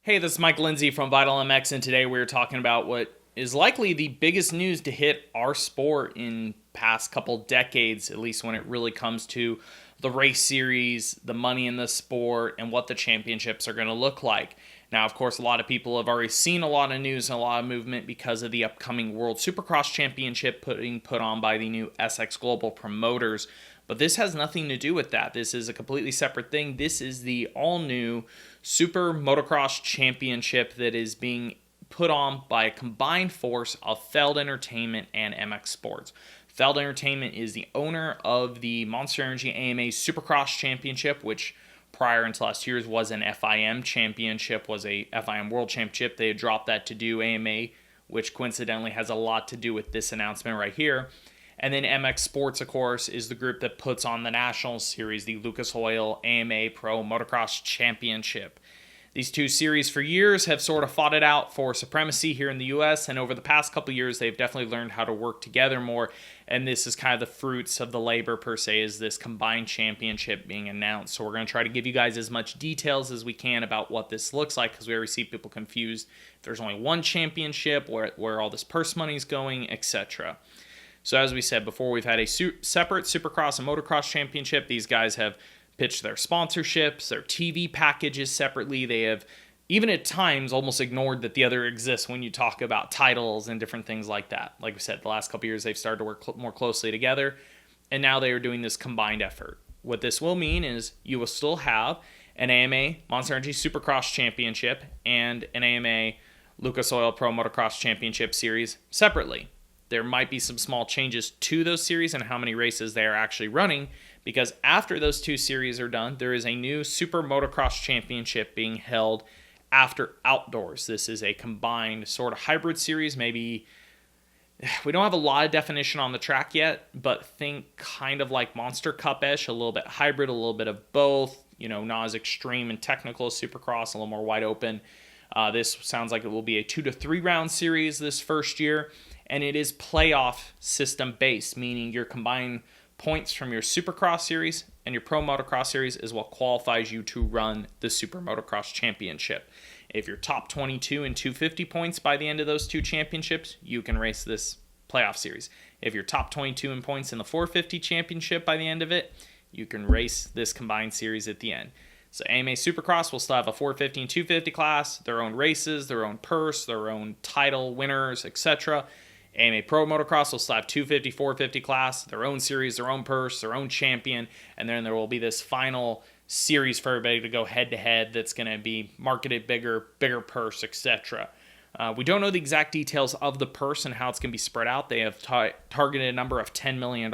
Hey, this is Mike Lindsay from Vital MX, and today we're talking about what is likely the biggest news to hit our sport in past couple decades, at least when it really comes to the race series, the money in the sport, and what the championships are going to look like. Now, of course, a lot of people have already seen a lot of news and a lot of movement because of the upcoming World Supercross Championship being put on by the new SX Global promoters. But this has nothing to do with that. This is a completely separate thing. This is the all-new SuperMotocross Championship that is being put on by a combined force of Feld Entertainment and MX Sports. Feld Entertainment is the owner of the Monster Energy AMA Supercross Championship, which prior until last year's was an FIM championship, was a FIM World Championship. They had dropped that to do AMA, which coincidentally has a lot to do with this announcement right here. And then MX Sports, of course, is the group that puts on the National Series, the Lucas Oil AMA Pro Motocross Championship. These two series for years have sort of fought it out for supremacy here in the U.S., and over the past couple years, they've definitely learned how to work together more, and this is kind of the fruits of the labor, per se, is this combined championship being announced. So we're going to try to give you guys as much details as we can about what this looks like, because we already see people confused. If there's only one championship, where all this purse money is going, etc. So as we said before, we've had a separate Supercross and Motocross Championship. These guys have pitched their sponsorships, their TV packages separately. They have, even at times, almost ignored that the other exists when you talk about titles and different things like that. Like we said, the last couple years, they've started to work more closely together, and now they are doing this combined effort. What this will mean is you will still have an AMA Monster Energy Supercross Championship and an AMA Lucas Oil Pro Motocross Championship series separately. There might be some small changes to those series and how many races they are actually running, because after those two series are done, there is a new Super Motocross Championship being held after Outdoors. This is a combined sort of hybrid series. Maybe we don't have a lot of definition on the track yet, but think kind of like Monster Cup-ish, a little bit hybrid, a little bit of both, not as extreme and technical as Supercross, a little more wide open. This sounds like it will be a 2 to 3 round series this first year. And it is playoff system based, meaning your combined points from your Supercross series and your Pro Motocross series is what qualifies you to run the Super Motocross Championship. If you're top 22 and 250 points by the end of those two championships, you can race this playoff series. If you're top 22 in points in the 450 championship by the end of it, you can race this combined series at the end. So AMA Supercross will still have a 450 and 250 class, their own races, their own purse, their own title winners, etc. AMA Pro Motocross will still have 250, 450 class, their own series, their own purse, their own champion, and then there will be this final series for everybody to go head-to-head that's going to be marketed bigger purse, etc. We don't know the exact details of the purse and how it's going to be spread out. They have targeted a number of $10 million.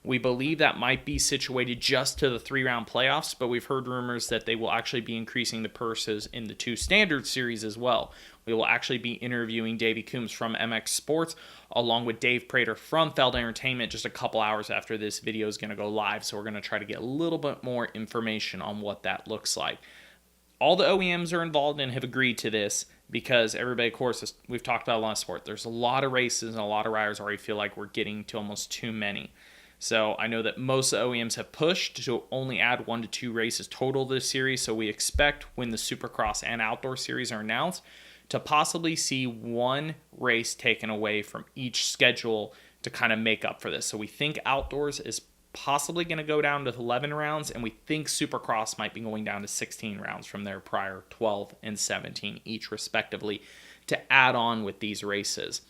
We believe that might be situated just to the 3-round playoffs, but we've heard rumors that they will actually be increasing the purses in the 2 standard series as well. We will actually be interviewing Davey Coombs from MX Sports along with Dave Prater from Feld Entertainment just a couple hours after this video is going to go live, so we're going to try to get a little bit more information on what that looks like. All the OEMs are involved and have agreed to this because everybody, of course, we've talked about a lot of sport. There's a lot of races and a lot of riders already feel like we're getting to almost too many. So I know that most OEMs have pushed to only add 1 to 2 races total this series, so we expect when the Supercross and Outdoor series are announced to possibly see 1 race taken away from each schedule to kind of make up for this. So we think Outdoors is possibly going to go down to 11 rounds, and we think Supercross might be going down to 16 rounds from their prior 12 and 17 each respectively to add on with these races.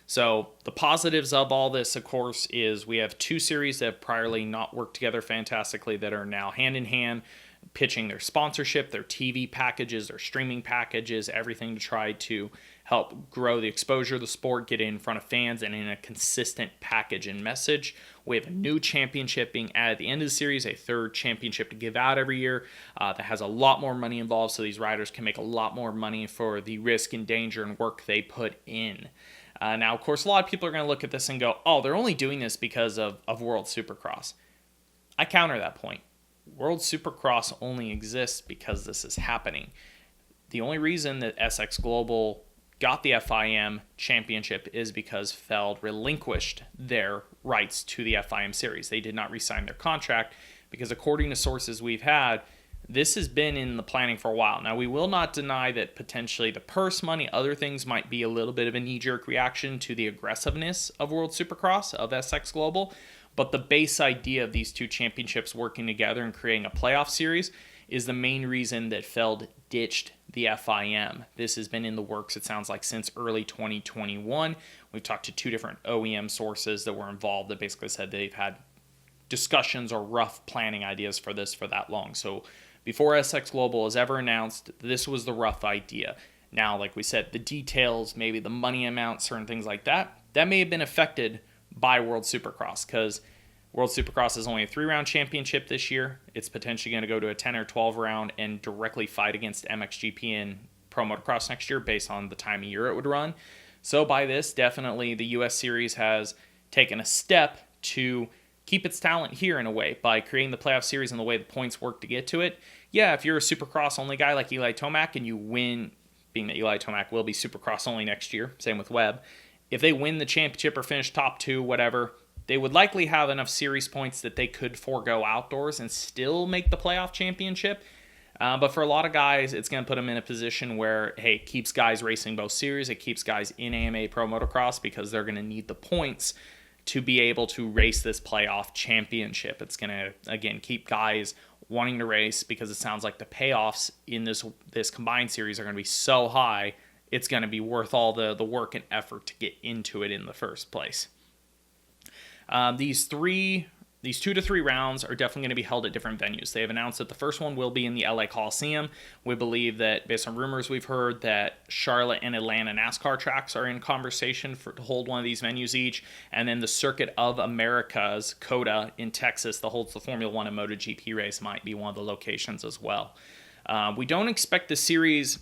So the positives of all this, of course, is we have 2 series that have priorly not worked together fantastically that are now hand in hand, pitching their sponsorship, their TV packages, their streaming packages, everything to try to help grow the exposure of the sport, get it in front of fans, and in a consistent package and message. We have a new championship being added at the end of the series, a 3rd championship to give out every year that has a lot more money involved, so these riders can make a lot more money for the risk and danger and work they put in. Now, of course, a lot of people are going to look at this and go, oh, they're only doing this because of World Supercross. I counter that point. World Supercross only exists because this is happening. The only reason that SX Global got the FIM championship is because Feld relinquished their rights to the FIM series. They did not re-sign their contract because according to sources we've had, this has been in the planning for a while. Now, we will not deny that potentially the purse money, other things might be a little bit of a knee-jerk reaction to the aggressiveness of World Supercross, of SX Global, but the base idea of these two championships working together and creating a playoff series is the main reason that Feld ditched the FIM. This has been in the works, it sounds like, since early 2021. We've talked to two different OEM sources that were involved that basically said they've had discussions or rough planning ideas for this for that long. So before SX Global has ever announced, this was the rough idea. Now, like we said, the details, maybe the money amount, certain things like that, that may have been affected by World Supercross, because World Supercross is only a 3-round championship this year. It's potentially going to go to a 10 or 12 round and directly fight against MXGP and Pro Motocross next year based on the time of year it would run. So by this, definitely the US Series has taken a step to keep its talent here in a way by creating the playoff series and the way the points work to get to it. Yeah, if you're a Supercross only guy like Eli Tomac and you win, being that Eli Tomac will be Supercross only next year, same with Webb, if they win the championship or finish top 2, whatever, they would likely have enough series points that they could forego outdoors and still make the playoff championship. But for a lot of guys, it's going to put them in a position where, hey, it keeps guys racing both series. It keeps guys in AMA Pro Motocross because they're going to need the points to be able to race this playoff championship. It's going to, again, keep guys wanting to race because it sounds like the payoffs in this combined series are going to be so high, it's going to be worth all the work and effort to get into it in the first place. These 2 to 3 rounds are definitely going to be held at different venues. They have announced that the first one will be in the LA Coliseum. We believe that, based on rumors we've heard, that Charlotte and Atlanta NASCAR tracks are in conversation to hold one of these venues each. And then the Circuit of Americas, COTA, in Texas, that holds the Formula 1 and MotoGP race, might be one of the locations as well. We don't expect the series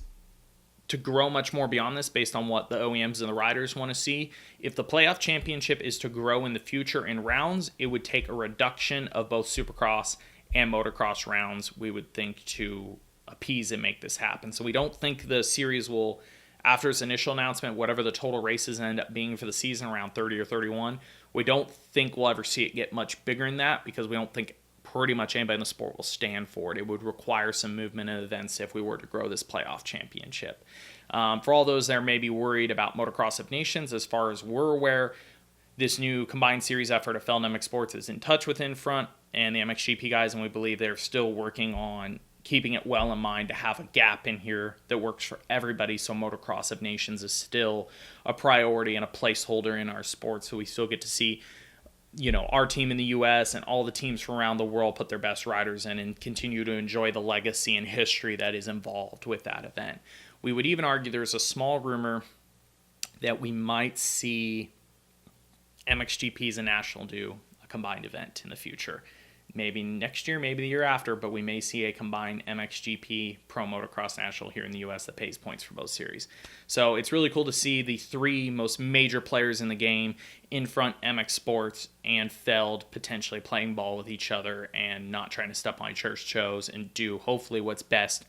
to grow much more beyond this based on what the OEMs and the riders want to see. If the playoff championship is to grow in the future in rounds, it would take a reduction of both Supercross and Motocross rounds, we would think, to appease and make this happen. So we don't think the series will, after its initial announcement, whatever the total races end up being for the season, around 30 or 31, we don't think we'll ever see it get much bigger than that because we don't think pretty much anybody in the sport will stand for it. It would require some movement in events if we were to grow this playoff championship. For all those that are maybe worried about Motocross of Nations, as far as we're aware, this new combined series effort of Feld and MX Sports is in touch with Infront and the MXGP guys, and we believe they're still working on keeping it well in mind to have a gap in here that works for everybody, so Motocross of Nations is still a priority and a placeholder in our sport, so we still get to see, you know, our team in the U.S. and all the teams from around the world put their best riders in and continue to enjoy the legacy and history that is involved with that event. We would even argue there's a small rumor that we might see MXGP as a national do a combined event in the future. Maybe next year, maybe the year after, but we may see a combined MXGP Pro Motocross National here in the U.S. that pays points for both series. So it's really cool to see the 3 most major players in the game, Infront, MX Sports, and Feld, potentially playing ball with each other and not trying to step on each other's toes and do hopefully what's best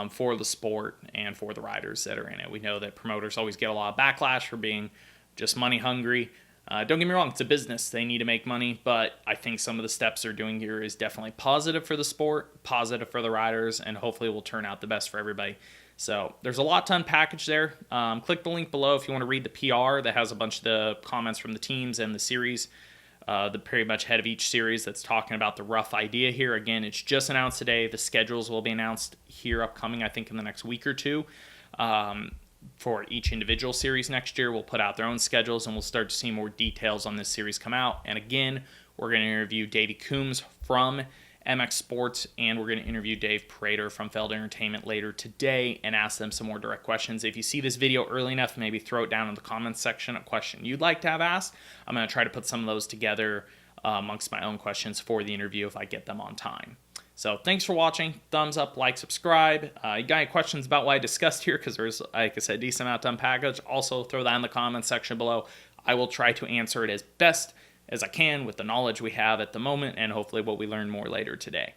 for the sport and for the riders that are in it. We know that promoters always get a lot of backlash for being just money hungry. Don't get me wrong, it's a business. They need to make money, but I think some of the steps they're doing here is definitely positive for the sport, positive for the riders, and hopefully will turn out the best for everybody. So there's a lot to unpackage there. Click the link below if you want to read the PR that has a bunch of the comments from the teams and the series, the pretty much head of each series that's talking about the rough idea here. Again, it's just announced today. The schedules will be announced here upcoming, I think, in the next week or two. For each individual series next year, we'll put out their own schedules and we'll start to see more details on this series come out. And again, we're going to interview Davey Coombs from MX Sports, and we're going to interview Dave Prater from Feld Entertainment later today and ask them some more direct questions. If you see this video early enough, maybe throw it down in the comments section, a question you'd like to have asked. I'm going to try to put some of those together amongst my own questions for the interview if I get them on time. So thanks for watching. Thumbs up, like, subscribe. You got any questions about what I discussed here? Because there's, like I said, a decent amount to unpackage. Also, throw that in the comments section below. I will try to answer it as best as I can with the knowledge we have at the moment and hopefully what we learn more later today.